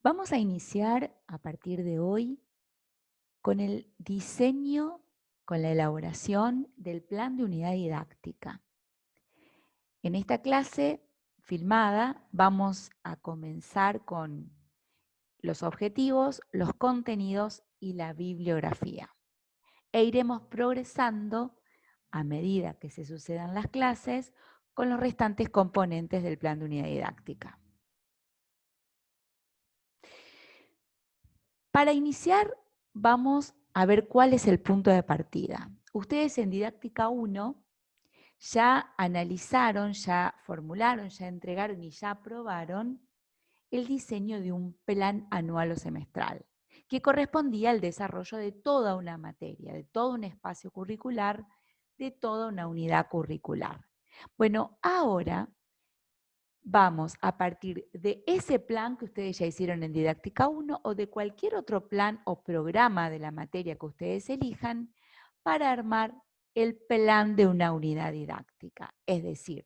Vamos a iniciar a partir de hoy con el diseño, con la elaboración del plan de unidad didáctica. En esta clase filmada vamos a comenzar con los objetivos, los contenidos y la bibliografía. E iremos progresando a medida que se sucedan las clases con los restantes componentes del plan de unidad didáctica. Para iniciar, vamos a ver cuál es el punto de partida. Ustedes en Didáctica 1 ya analizaron, ya formularon, ya entregaron y ya aprobaron el diseño de un plan anual o semestral, que correspondía al desarrollo de toda una materia, de todo un espacio curricular, de toda una unidad curricular. Bueno, ahora vamos a partir de ese plan que ustedes ya hicieron en Didáctica 1 o de cualquier otro plan o programa de la materia que ustedes elijan para armar el plan de una unidad didáctica. Es decir,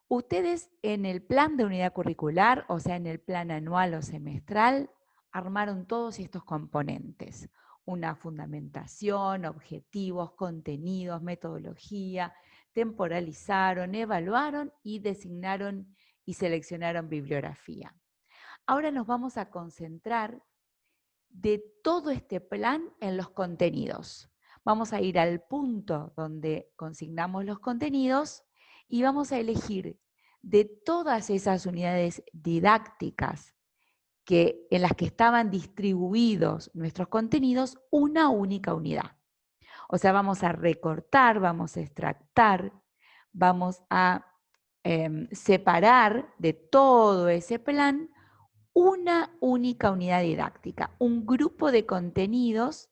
ustedes en el plan de unidad curricular, o sea, en el plan anual o semestral, armaron todos estos componentes. Una fundamentación, objetivos, contenidos, metodología, temporalizaron, evaluaron y designaron y seleccionaron bibliografía. Ahora nos vamos a concentrar de todo este plan en los contenidos. Vamos a ir al punto donde consignamos los contenidos y vamos a elegir de todas esas unidades didácticas en las que estaban distribuidos nuestros contenidos, una única unidad. O sea, vamos a recortar, vamos a extractar, vamos a separar de todo ese plan una única unidad didáctica, un grupo de contenidos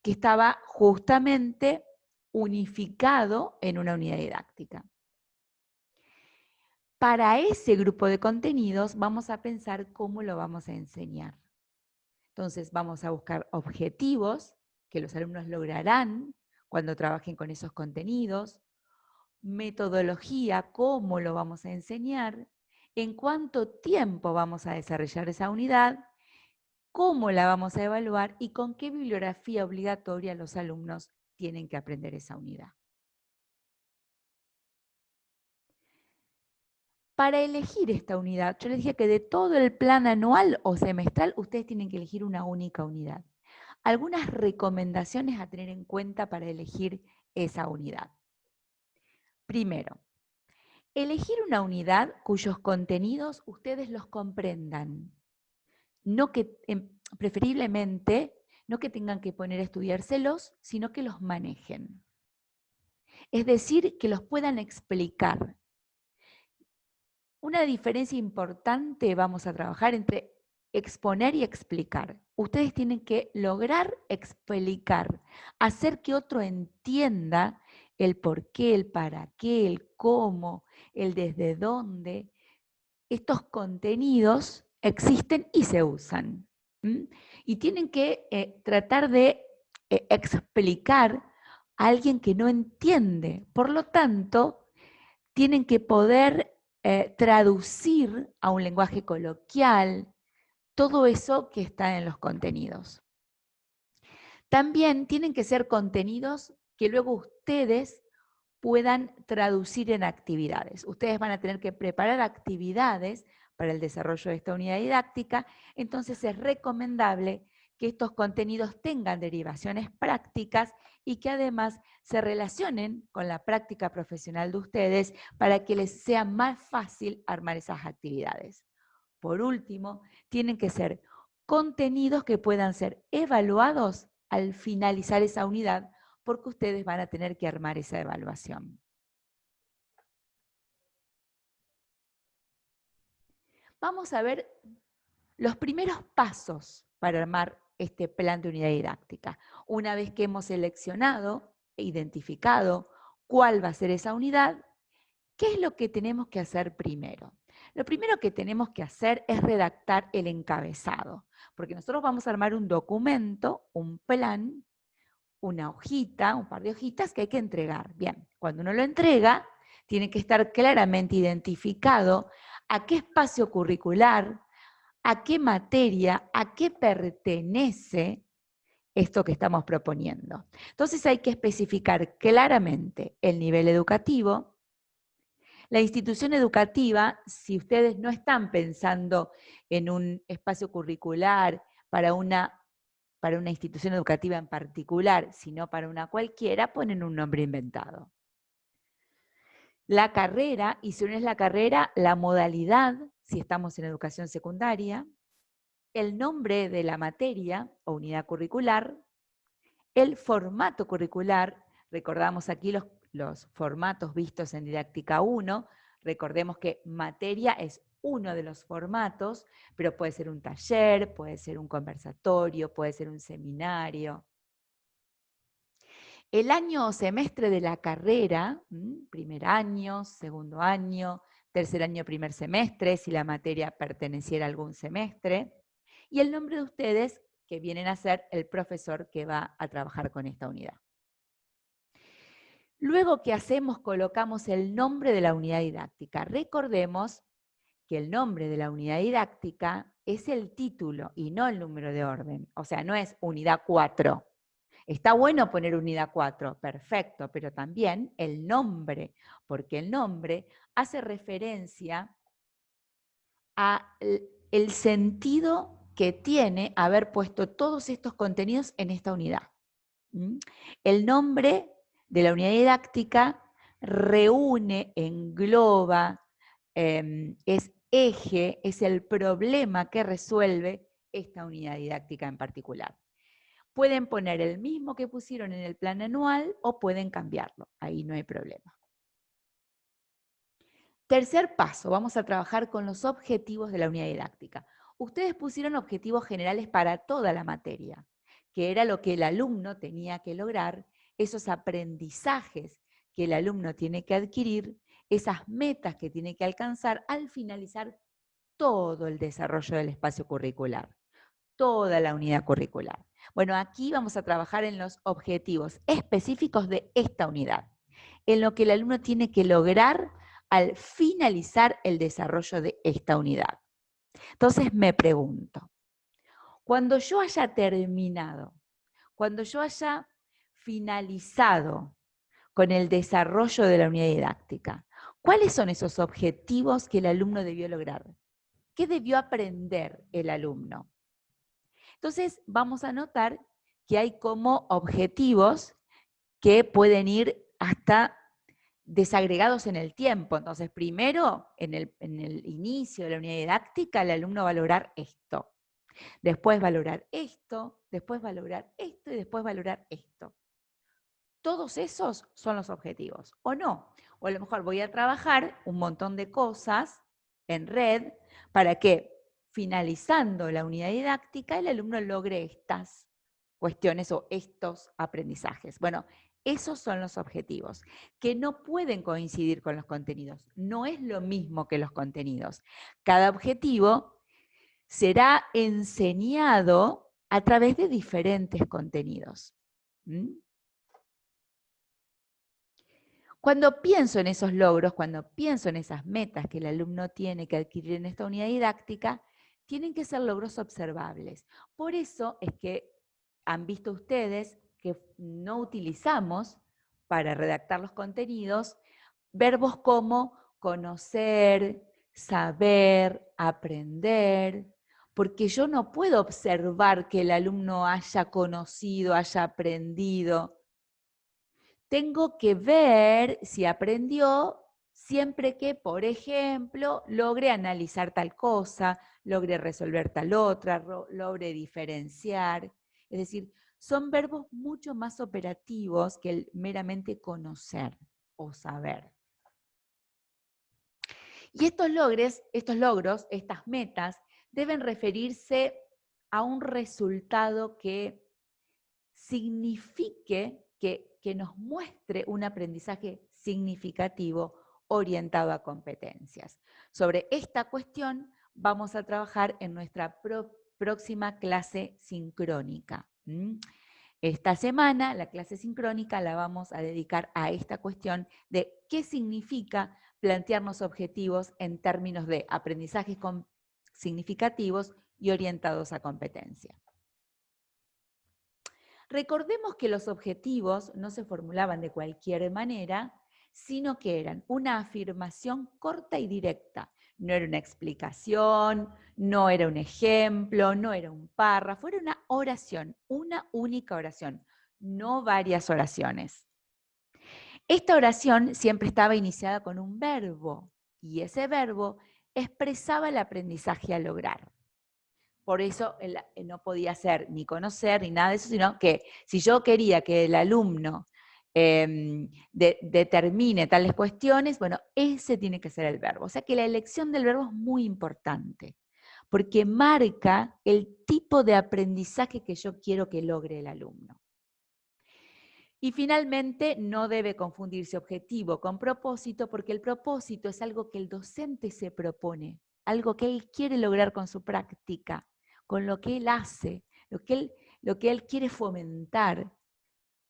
que estaba justamente unificado en una unidad didáctica. Para ese grupo de contenidos vamos a pensar cómo lo vamos a enseñar. Entonces vamos a buscar objetivos que los alumnos lograrán cuando trabajen con esos contenidos, metodología, cómo lo vamos a enseñar, en cuánto tiempo vamos a desarrollar esa unidad, cómo la vamos a evaluar y con qué bibliografía obligatoria los alumnos tienen que aprender esa unidad. Para elegir esta unidad, yo les dije que de todo el plan anual o semestral, ustedes tienen que elegir una única unidad. Algunas recomendaciones a tener en cuenta para elegir esa unidad. Primero, elegir una unidad cuyos contenidos ustedes los comprendan. No que, preferiblemente, no que tengan que poner a estudiárselos, sino que los manejen. Es decir, que los puedan explicar. Una diferencia importante vamos a trabajar entre exponer y explicar. Ustedes tienen que lograr explicar, hacer que otro entienda el por qué, el para qué, el cómo, el desde dónde. Estos contenidos existen y se usan. Y tienen que tratar de explicar a alguien que no entiende. Por lo tanto, tienen que poder traducir a un lenguaje coloquial todo eso que está en los contenidos. También tienen que ser contenidos que luego ustedes puedan traducir en actividades. Ustedes van a tener que preparar actividades para el desarrollo de esta unidad didáctica, entonces es recomendable que estos contenidos tengan derivaciones prácticas y que además se relacionen con la práctica profesional de ustedes para que les sea más fácil armar esas actividades. Por último, tienen que ser contenidos que puedan ser evaluados al finalizar esa unidad, porque ustedes van a tener que armar esa evaluación. Vamos a ver los primeros pasos para armar este plan de unidad didáctica. Una vez que hemos seleccionado e identificado cuál va a ser esa unidad, ¿qué es lo que tenemos que hacer primero? Lo primero que tenemos que hacer es redactar el encabezado, porque nosotros vamos a armar un documento, un plan, una hojita, un par de hojitas que hay que entregar. Bien, cuando uno lo entrega, tiene que estar claramente identificado a qué espacio curricular, a qué materia, a qué pertenece esto que estamos proponiendo. Entonces hay que especificar claramente el nivel educativo, la institución educativa, si ustedes no están pensando en un espacio curricular para una institución educativa en particular, sino para una cualquiera, ponen un nombre inventado. La carrera, y si no es la carrera, la modalidad, si estamos en educación secundaria, el nombre de la materia o unidad curricular, el formato curricular, recordamos aquí los formatos vistos en Didáctica 1, recordemos que materia es uno de los formatos, pero puede ser un taller, puede ser un conversatorio, puede ser un seminario. El año o semestre de la carrera, primer año, segundo año, tercer año, primer semestre, si la materia perteneciera a algún semestre, y el nombre de ustedes, que vienen a ser el profesor que va a trabajar con esta unidad. Luego, ¿qué hacemos? Colocamos el nombre de la unidad didáctica. Recordemos que el nombre de la unidad didáctica es el título y no el número de orden. O sea, no es unidad 4. Está bueno poner unidad 4, perfecto, pero también el nombre, porque el nombre hace referencia al sentido que tiene haber puesto todos estos contenidos en esta unidad. El nombre de la unidad didáctica reúne, engloba, es eje, es el problema que resuelve esta unidad didáctica en particular. Pueden poner el mismo que pusieron en el plan anual o pueden cambiarlo, ahí no hay problema. Tercer paso, vamos a trabajar con los objetivos de la unidad didáctica. Ustedes pusieron objetivos generales para toda la materia, que era lo que el alumno tenía que lograr, esos aprendizajes que el alumno tiene que adquirir, esas metas que tiene que alcanzar al finalizar todo el desarrollo del espacio curricular, toda la unidad curricular. Bueno, aquí vamos a trabajar en los objetivos específicos de esta unidad, en lo que el alumno tiene que lograr al finalizar el desarrollo de esta unidad. Entonces me pregunto, cuando yo haya terminado, cuando yo haya finalizado con el desarrollo de la unidad didáctica, ¿cuáles son esos objetivos que el alumno debió lograr? ¿Qué debió aprender el alumno? Entonces vamos a notar que hay como objetivos que pueden ir hasta desagregados en el tiempo. Entonces, primero, en el inicio de la unidad didáctica, el alumno va a valorar esto. Después valorar esto, después valorar esto y después valorar esto. Todos esos son los objetivos, ¿o no? O a lo mejor voy a trabajar un montón de cosas en red para que, finalizando la unidad didáctica, el alumno logre estas cuestiones o estos aprendizajes. Bueno, esos son los objetivos, que no pueden coincidir con los contenidos. No es lo mismo que los contenidos. Cada objetivo será enseñado a través de diferentes contenidos. Cuando pienso en esos logros, cuando pienso en esas metas que el alumno tiene que adquirir en esta unidad didáctica, tienen que ser logros observables. Por eso es que han visto ustedes que no utilizamos para redactar los contenidos verbos como conocer, saber, aprender, porque yo no puedo observar que el alumno haya conocido, haya aprendido. Tengo que ver si aprendió siempre que, por ejemplo, logre analizar tal cosa, logre resolver tal otra, logre diferenciar. Es decir, son verbos mucho más operativos que el meramente conocer o saber. Y estos logros, estas metas, deben referirse a un resultado que signifique, que nos muestre un aprendizaje significativo orientado a competencias. Sobre esta cuestión vamos a trabajar en nuestra próxima clase sincrónica. Esta semana la clase sincrónica la vamos a dedicar a esta cuestión de qué significa plantearnos objetivos en términos de aprendizajes significativos y orientados a competencia. Recordemos que los objetivos no se formulaban de cualquier manera, sino que eran una afirmación corta y directa. No era una explicación, no era un ejemplo, no era un párrafo, era una oración, una única oración, no varias oraciones. Esta oración siempre estaba iniciada con un verbo, y ese verbo expresaba el aprendizaje a lograr. Por eso no podía ser ni conocer ni nada de eso, sino que si yo quería que el alumno determine tales cuestiones, bueno, ese tiene que ser el verbo. O sea que la elección del verbo es muy importante, porque marca el tipo de aprendizaje que yo quiero que logre el alumno. Y finalmente, no debe confundirse objetivo con propósito, porque el propósito es algo que el docente se propone, algo que él quiere lograr con su práctica, con lo que él hace, lo que él quiere fomentar,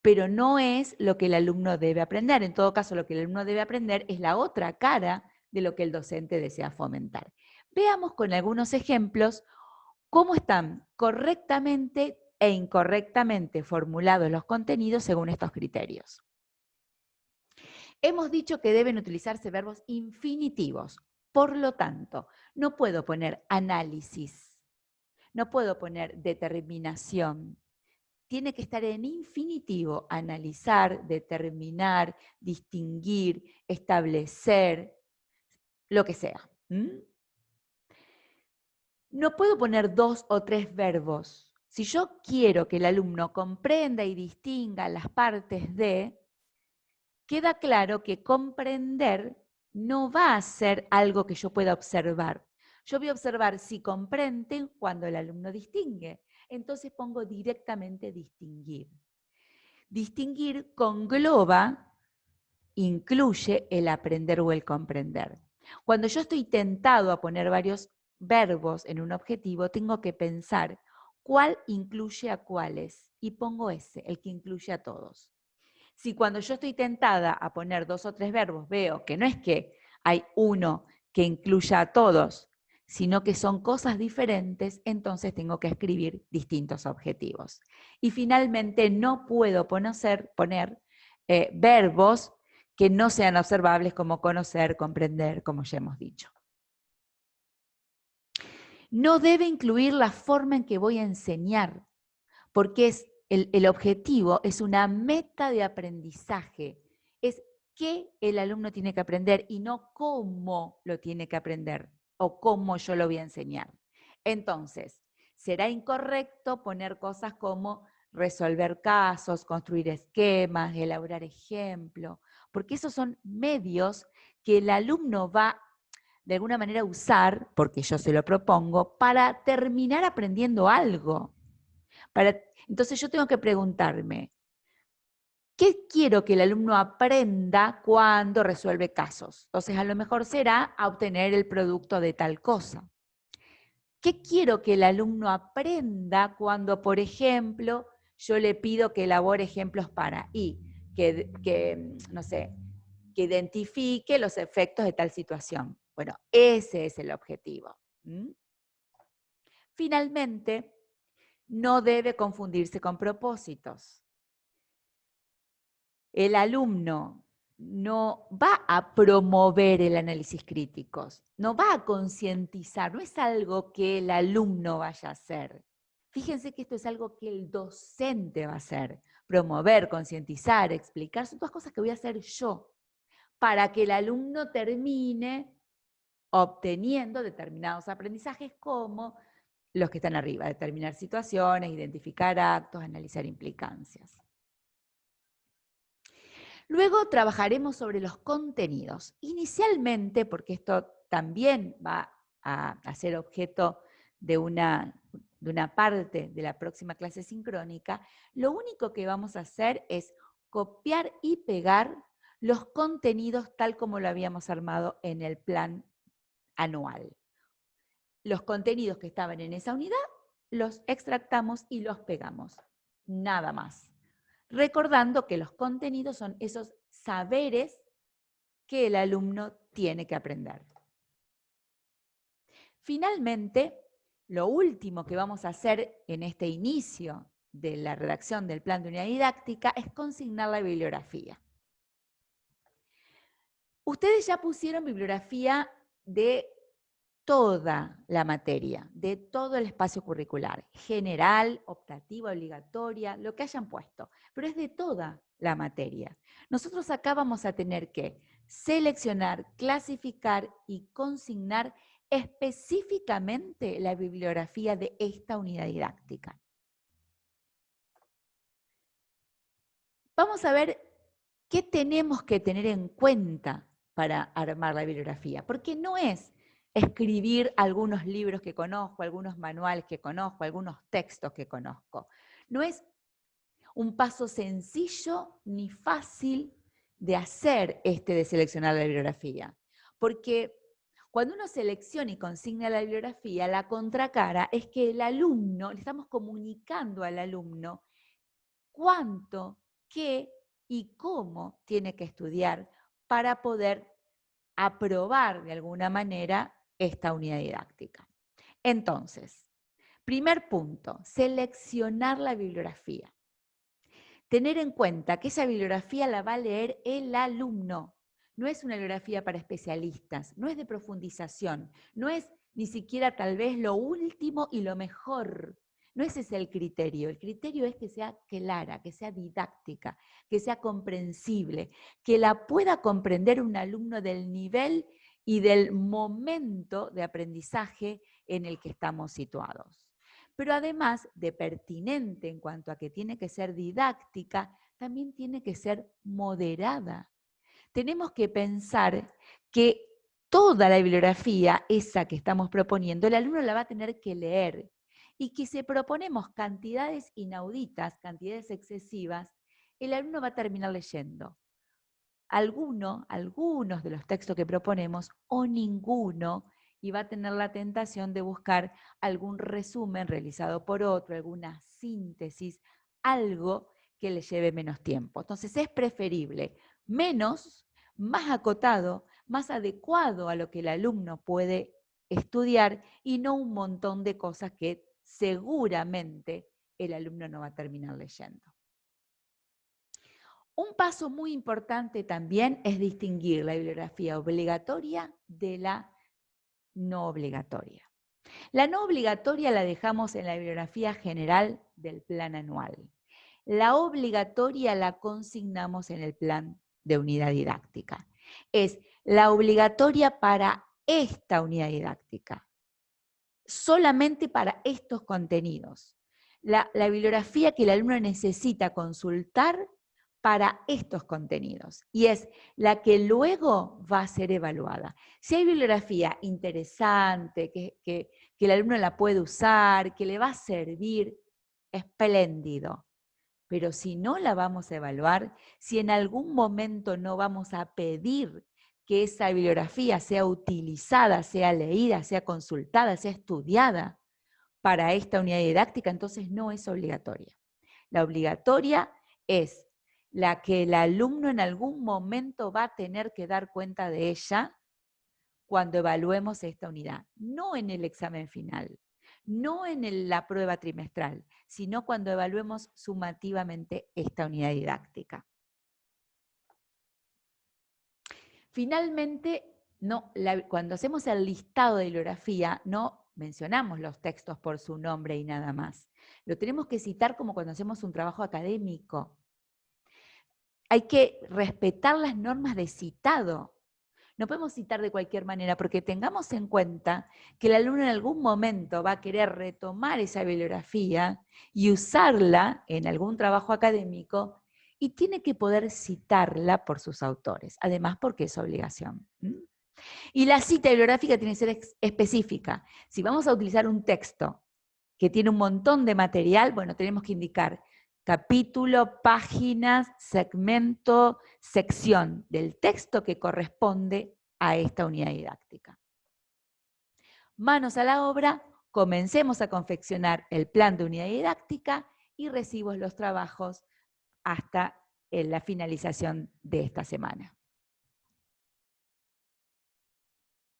pero no es lo que el alumno debe aprender. En todo caso, lo que el alumno debe aprender es la otra cara de lo que el docente desea fomentar. Veamos con algunos ejemplos cómo están correctamente e incorrectamente formulados los contenidos según estos criterios. Hemos dicho que deben utilizarse verbos infinitivos. Por lo tanto, no puedo poner análisis, no puedo poner determinación. Tiene que estar en infinitivo: analizar, determinar, distinguir, establecer, lo que sea. No puedo poner 2 o 3 verbos. Si yo quiero que el alumno comprenda y distinga las partes de, queda claro que comprender no va a ser algo que yo pueda observar. Yo voy a observar si comprende cuando el alumno distingue. Entonces pongo directamente distinguir. Distinguir congloba, incluye el aprender o el comprender. Cuando yo estoy tentado a poner varios verbos en un objetivo, tengo que pensar cuál incluye a cuáles y pongo ese, el que incluye a todos. Si cuando yo estoy tentada a poner 2 o 3 verbos veo que no es que hay uno que incluya a todos, sino que son cosas diferentes, entonces tengo que escribir distintos objetivos. Y finalmente no puedo poner verbos que no sean observables, como conocer, comprender, como ya hemos dicho. No debe incluir la forma en que voy a enseñar, porque el objetivo es una meta de aprendizaje, es qué el alumno tiene que aprender y no cómo lo tiene que aprender o cómo yo lo voy a enseñar. Entonces, será incorrecto poner cosas como resolver casos, construir esquemas, elaborar ejemplos, porque esos son medios que el alumno va de alguna manera a usar, porque yo se lo propongo, para terminar aprendiendo algo. Entonces yo tengo que preguntarme, ¿qué quiero que el alumno aprenda cuando resuelve casos? Entonces a lo mejor será a obtener el producto de tal cosa. ¿Qué quiero que el alumno aprenda cuando, por ejemplo, yo le pido que elabore ejemplos para no sé, que identifique los efectos de tal situación? Bueno, ese es el objetivo. Finalmente, no debe confundirse con propósitos. El alumno no va a promover el análisis crítico, no va a concientizar, no es algo que el alumno vaya a hacer. Fíjense que esto es algo que el docente va a hacer. Promover, concientizar, explicar, son todas cosas que voy a hacer yo para que el alumno termine obteniendo determinados aprendizajes como los que están arriba: determinar situaciones, identificar actos, analizar implicancias. Luego trabajaremos sobre los contenidos. Inicialmente, porque esto también va a ser objeto de una parte de la próxima clase sincrónica, lo único que vamos a hacer es copiar y pegar los contenidos tal como lo habíamos armado en el plan anual. Los contenidos que estaban en esa unidad los extractamos y los pegamos. Nada más. Recordando que los contenidos son esos saberes que el alumno tiene que aprender. Finalmente, lo último que vamos a hacer en este inicio de la redacción del plan de unidad didáctica es consignar la bibliografía. Ustedes ya pusieron bibliografía de toda la materia, de todo el espacio curricular, general, optativa, obligatoria, lo que hayan puesto, pero es de toda la materia. Nosotros acá vamos a tener que seleccionar, clasificar y consignar específicamente la bibliografía de esta unidad didáctica. Vamos a ver qué tenemos que tener en cuenta para armar la bibliografía, porque no es escribir algunos libros que conozco, algunos manuales que conozco, algunos textos que conozco. No es un paso sencillo ni fácil de hacer de seleccionar la bibliografía, porque cuando uno selecciona y consigna la bibliografía, la contracara es que el alumno, le estamos comunicando al alumno cuánto, qué y cómo tiene que estudiar para poder aprobar de alguna manera esta unidad didáctica. Entonces, primer punto, seleccionar la bibliografía. Tener en cuenta que esa bibliografía la va a leer el alumno. No es una bibliografía para especialistas, no es de profundización, no es ni siquiera tal vez lo último y lo mejor. No ese es el criterio es que sea clara, que sea didáctica, que sea comprensible, que la pueda comprender un alumno del nivel y del momento de aprendizaje en el que estamos situados. Pero además de pertinente en cuanto a que tiene que ser didáctica, también tiene que ser moderada. Tenemos que pensar que toda la bibliografía, esa que estamos proponiendo, el alumno la va a tener que leer. Y que si proponemos cantidades inauditas, cantidades excesivas, el alumno va a terminar leyendo algunos de los textos que proponemos o ninguno, y va a tener la tentación de buscar algún resumen realizado por otro, alguna síntesis, algo que le lleve menos tiempo. Entonces es preferible menos, más acotado, más adecuado a lo que el alumno puede estudiar y no un montón de cosas que seguramente el alumno no va a terminar leyendo. Un paso muy importante también es distinguir la bibliografía obligatoria de la no obligatoria. La no obligatoria la dejamos en la bibliografía general del plan anual. La obligatoria la consignamos en el plan de unidad didáctica. Es la obligatoria para esta unidad didáctica, solamente para estos contenidos. La bibliografía que el alumno necesita consultar para estos contenidos, y es la que luego va a ser evaluada. Si hay bibliografía interesante, que el alumno la puede usar, que le va a servir, espléndido. Pero si no la vamos a evaluar, si en algún momento no vamos a pedir que esa bibliografía sea utilizada, sea leída, sea consultada, sea estudiada para esta unidad didáctica, entonces no es obligatoria. La obligatoria es la que el alumno en algún momento va a tener que dar cuenta de ella cuando evaluemos esta unidad, no en el examen final, no en la prueba trimestral, sino cuando evaluemos sumativamente esta unidad didáctica. Finalmente, cuando hacemos el listado de bibliografía, no mencionamos los textos por su nombre y nada más. Lo tenemos que citar como cuando hacemos un trabajo académico. Hay que respetar las normas de citado. No podemos citar de cualquier manera, porque tengamos en cuenta que el alumno en algún momento va a querer retomar esa bibliografía y usarla en algún trabajo académico y tiene que poder citarla por sus autores, además porque es obligación. Y la cita bibliográfica tiene que ser específica. Si vamos a utilizar un texto que tiene un montón de material, bueno, tenemos que indicar capítulo, páginas, segmento, sección del texto que corresponde a esta unidad didáctica. Manos a la obra, comencemos a confeccionar el plan de unidad didáctica y recibo los trabajos hasta la finalización de esta semana.